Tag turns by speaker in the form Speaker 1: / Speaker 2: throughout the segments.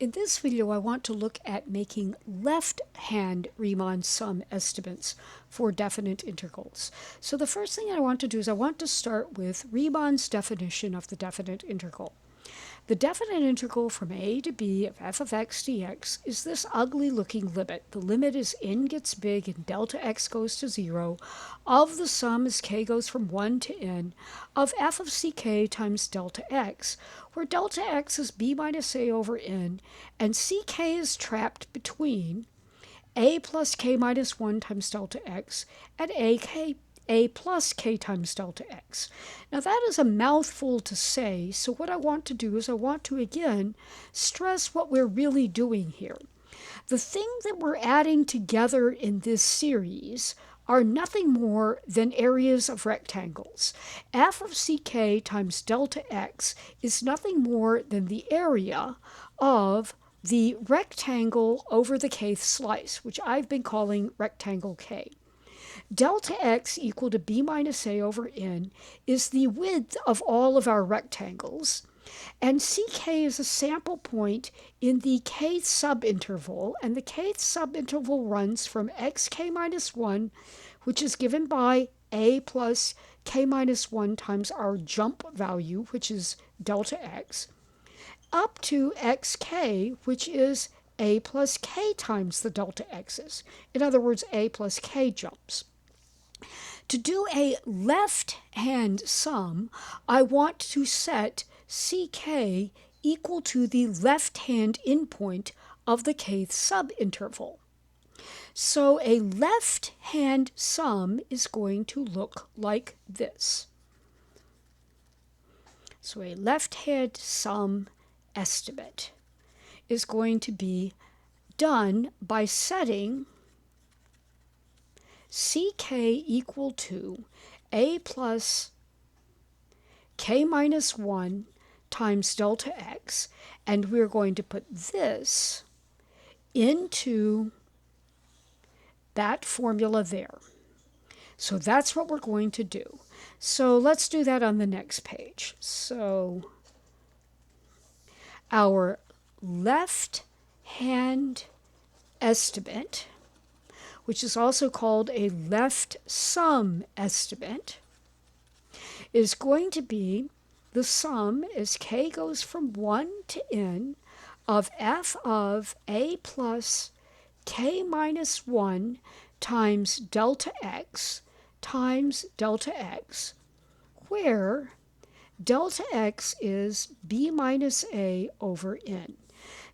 Speaker 1: In this video, I want to look at making left-hand Riemann sum estimates for definite integrals. So the first thing I want to do is I want to start with Riemann's definition of the definite integral. The definite integral from a to b of f of x dx is this ugly looking limit. The limit as n gets big and delta x goes to 0 of the sum as k goes from 1 to n of f of ck times delta x, where delta x is b minus a over n and ck is trapped between a plus k minus 1 times delta x and a plus k times delta x. Now that is a mouthful to say, so what I want to do is I want to again stress what we're really doing here. The thing that we're adding together in this series are nothing more than areas of rectangles. F of ck times delta x is nothing more than the area of the rectangle over the kth slice, which I've been calling rectangle k. Delta x equal to b minus a over n is the width of all of our rectangles, and ck is a sample point in the kth subinterval, and the kth subinterval runs from xk minus 1, which is given by a plus k minus 1 times our jump value, which is delta x, up to xk, which is a plus k times the delta x's. In other words, a plus k jumps. To do a left-hand sum, I want to set ck equal to the left-hand endpoint of the kth subinterval. So a left-hand sum is going to look like this. So a left-hand sum estimate is going to be done by setting ck equal to a plus k minus 1 times delta x, and we're going to put this into that formula there. So that's what we're going to do. So let's do that on the next page. So our left-hand estimate, which is also called a left sum estimate, is going to be the sum as k goes from 1 to n of f of a plus k minus 1 times delta x, where delta x is b minus a over n.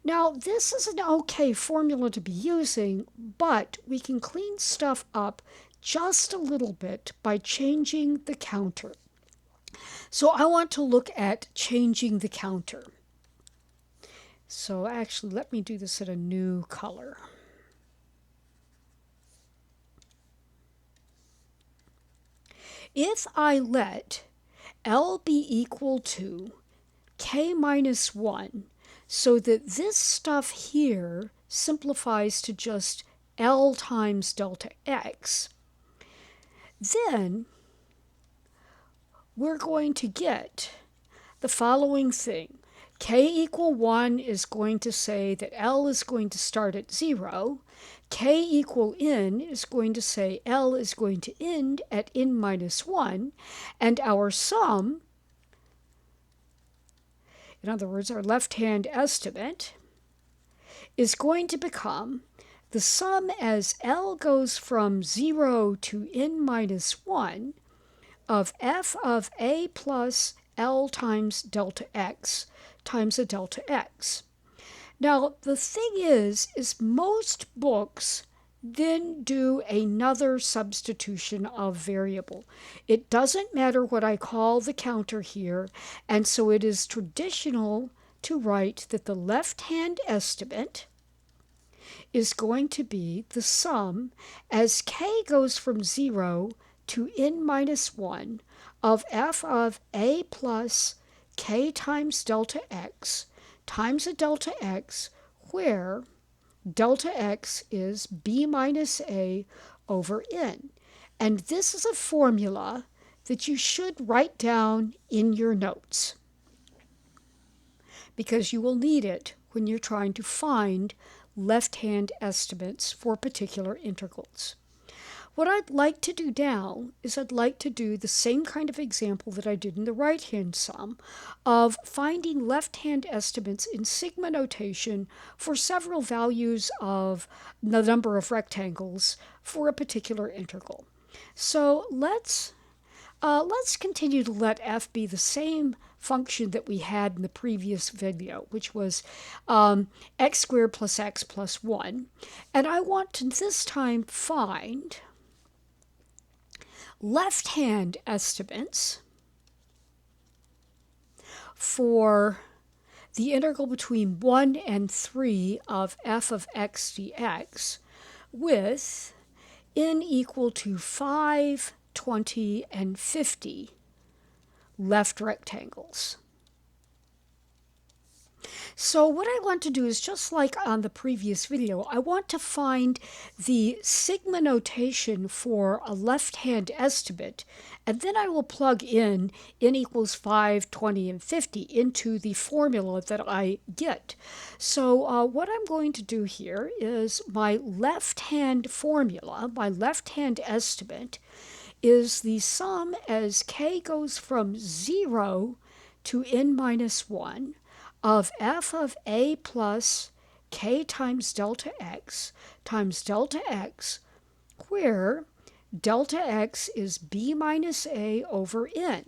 Speaker 1: Now, this is an okay formula to be using, but we can clean stuff up just a little bit by changing the counter. So I want to look at changing the counter. So actually, let me do this in a new color. If I let L be equal to k minus 1, so that this stuff here simplifies to just L times delta x, then we're going to get the following thing. K equal 1 is going to say that L is going to start at 0. K equal n is going to say L is going to end at n minus 1. And our sum, in other words, our left-hand estimate, is going to become the sum as L goes from 0 to n minus 1 of f of a plus L times delta x times a delta x. Now, the thing is most books then do another substitution of variable. It doesn't matter what I call the counter here, and so it is traditional to write that the left-hand estimate is going to be the sum as k goes from 0 to n minus 1 of f of a plus k times delta x times a delta x, where delta x is b minus a over n. And this is a formula that you should write down in your notes, because you will need it when you're trying to find left-hand estimates for particular integrals. What I'd like to do now is I'd like to do the same kind of example that I did in the right-hand sum of finding left-hand estimates in sigma notation for several values of the number of rectangles for a particular integral. So let's continue to let f be the same function that we had in the previous video, which was x squared plus x plus 1. And I want to this time find left-hand estimates for the integral between 1 and 3 of f of x dx with n equal to 5, 20, and 50 left rectangles. So what I want to do is, just like on the previous video, I want to find the sigma notation for a left-hand estimate, and then I will plug in n equals 5, 20, and 50 into the formula that I get. So what I'm going to do here is my left-hand formula, my left-hand estimate, is the sum as k goes from 0 to n minus 1 of f of a plus k times delta x, where delta x is b minus a over n.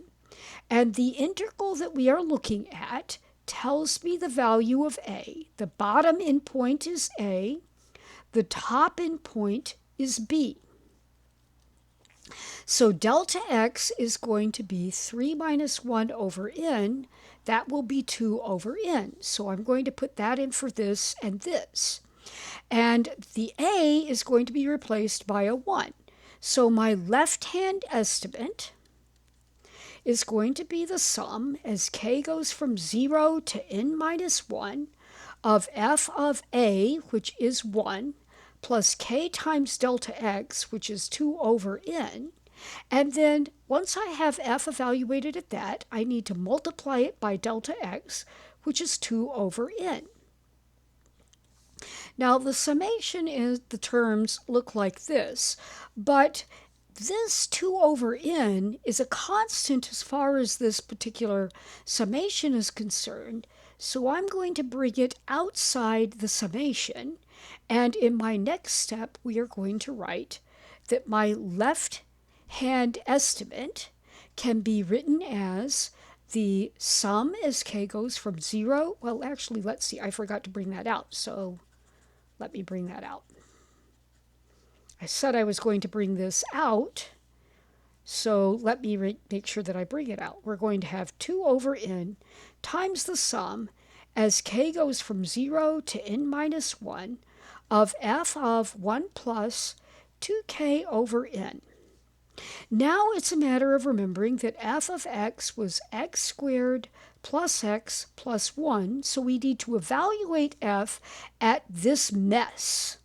Speaker 1: And the integral that we are looking at tells me the value of a. The bottom endpoint is a, the top endpoint is b. So delta x is going to be 3 minus 1 over n. That will be 2 over n. So I'm going to put that in for this and this. And the a is going to be replaced by a 1. So my left-hand estimate is going to be the sum as k goes from 0 to n minus 1 of f of a, which is 1, plus k times delta x, which is 2 over n. And then once I have f evaluated at that, I need to multiply it by delta x, which is 2 over n. Now the summation is, the terms look like this, but this 2 over n is a constant as far as this particular summation is concerned, so I'm going to bring it outside the summation, and in my next step we are going to write that my left-hand estimate can be written as the sum as k goes from 0. Well, actually, let's see, I forgot to bring that out, so let me bring that out. I said I was going to bring this out, so let me make sure that I bring it out. We're going to have 2 over n times the sum as k goes from 0 to n minus 1 of f of 1 plus 2k over n. Now it's a matter of remembering that f of x was x squared plus x plus 1, so we need to evaluate f at this mess.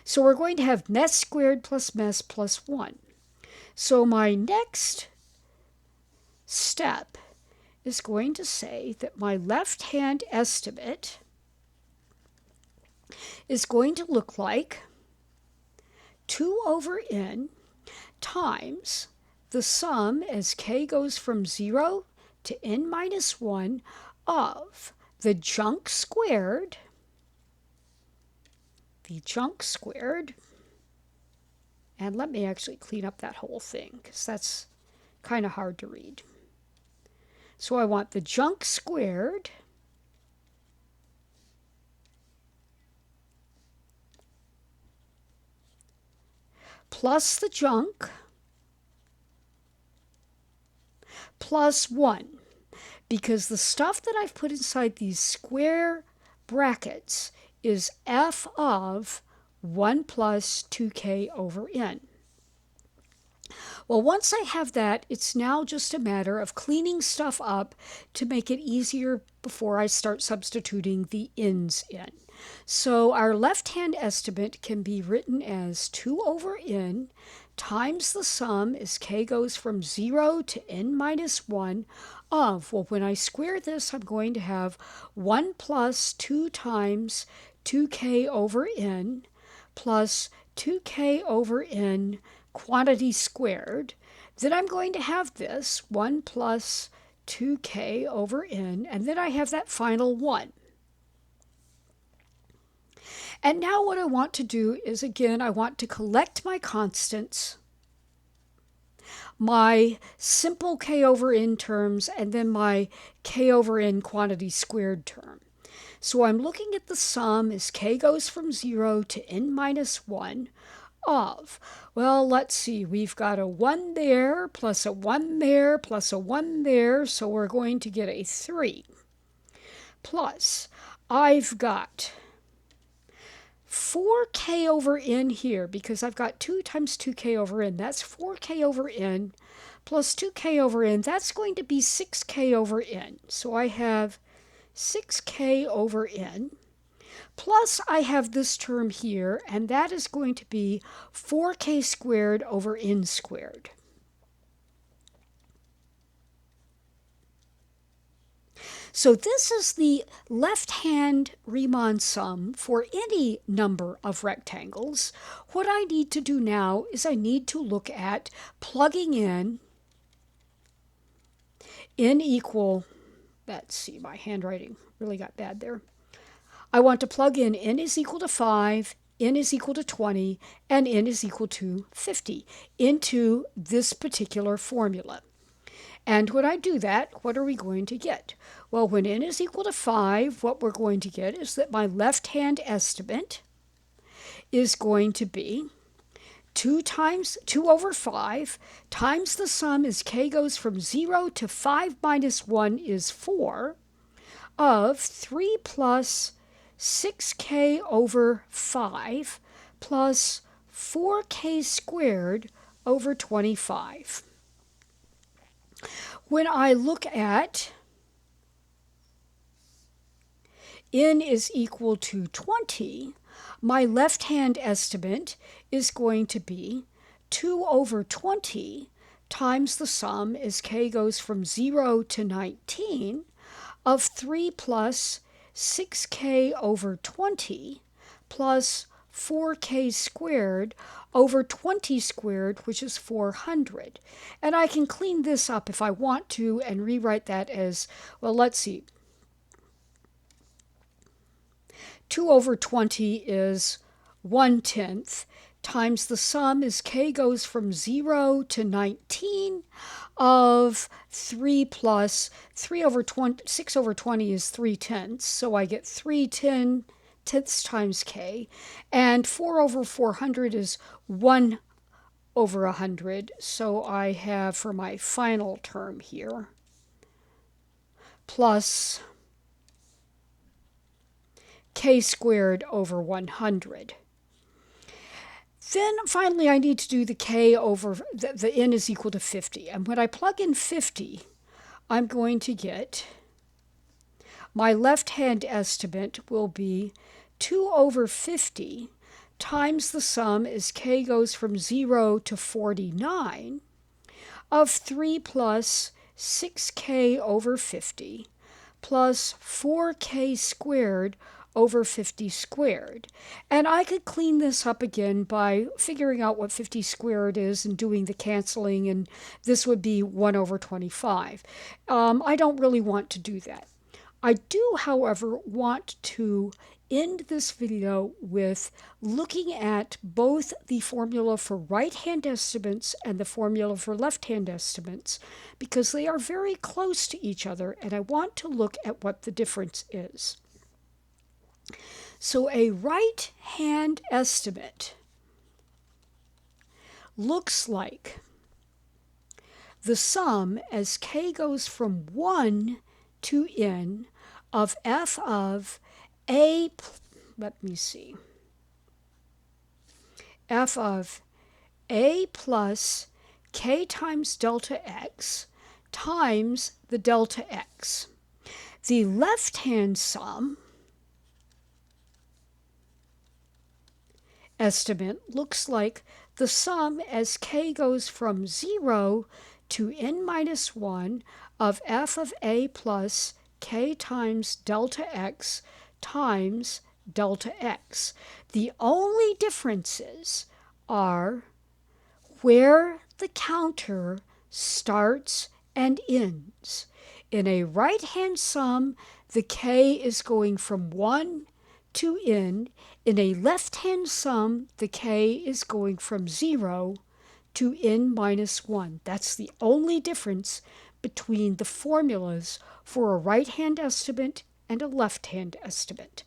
Speaker 1: So we're going to have mess squared plus mess plus 1. So my next step is going to say that my left-hand estimate is going to look like 2 over n times the sum as k goes from 0 to n minus 1 of the junk squared, and let me actually clean up that whole thing because that's kind of hard to read. So I want the junk squared plus the junk plus 1, because the stuff that I've put inside these square brackets is f of 1 plus 2k over n. Well, once I have that, it's now just a matter of cleaning stuff up to make it easier before I start substituting the n's in. So our left-hand estimate can be written as 2 over n times the sum as k goes from 0 to n minus 1 of, well, when I square this, I'm going to have 1 plus 2 times 2k over n plus 2k over n quantity squared. Then I'm going to have this 1 plus 2k over n, and then I have that final 1. And now what I want to do is, again, I want to collect my constants, my simple k over n terms, and then my k over n quantity squared term. So I'm looking at the sum as k goes from 0 to n minus 1 of, well, let's see, we've got a 1 there, plus a 1 there, plus a 1 there, so we're going to get a 3. Plus, I've got 4k over n here, because I've got 2 times 2k over n. That's 4k over n plus 2k over n. That's going to be 6k over n. So I have 6k over n. Plus I have this term here, and that is going to be 4k squared over n squared. So this is the left-hand Riemann sum for any number of rectangles. What I need to do now is I need to look at plugging in n equal, let's see, my handwriting really got bad there. I want to plug in n is equal to 5, n is equal to 20, and n is equal to 50 into this particular formula. And when I do that, what are we going to get? Well, when n is equal to 5, what we're going to get is that my left-hand estimate is going to be 2 over 5 times the sum as k goes from 0 to 5 minus 1 is 4 of 3 plus 6k over 5 plus 4k squared over 25. When I look at n is equal to 20, my left-hand estimate is going to be 2 over 20 times the sum as k goes from 0 to 19 of 3 plus 6k over 20 plus 4k squared over 20 squared, which is 400. And I can clean this up if I want to and rewrite that as, well, let's see. 2 over 20 is 1/10 times the sum as k goes from 0 to 19 of 3 plus 3 over 20, 6 over 20 is 3/10, so I get 3/10 times k, and 4 over 400 is 1 over 100, so I have for my final term here plus k squared over 100. Then finally I need to do the k over, the n is equal to 50. And when I plug in 50, I'm going to get, my left-hand estimate will be 2 over 50 times the sum as k goes from 0 to 49 of 3 plus 6k over 50 plus 4k squared over 50 squared. And I could clean this up again by figuring out what 50 squared is and doing the canceling, and this would be 1 over 25. I don't really want to do that. I do, however, want to end this video with looking at both the formula for right-hand estimates and the formula for left-hand estimates, because they are very close to each other, and I want to look at what the difference is. So a right-hand estimate looks like the sum as k goes from 1 to n of f of a, let me see, f of a plus k times delta x times the delta x. The left-hand sum estimate looks like the sum as k goes from 0 to n minus 1 of f of a plus k times delta x times delta x. The only differences are where the counter starts and ends. In a right-hand sum, the k is going from 1 to n. In a left-hand sum, the k is going from 0 to n minus 1. That's the only difference between the formulas for a right-hand estimate and a left-hand estimate.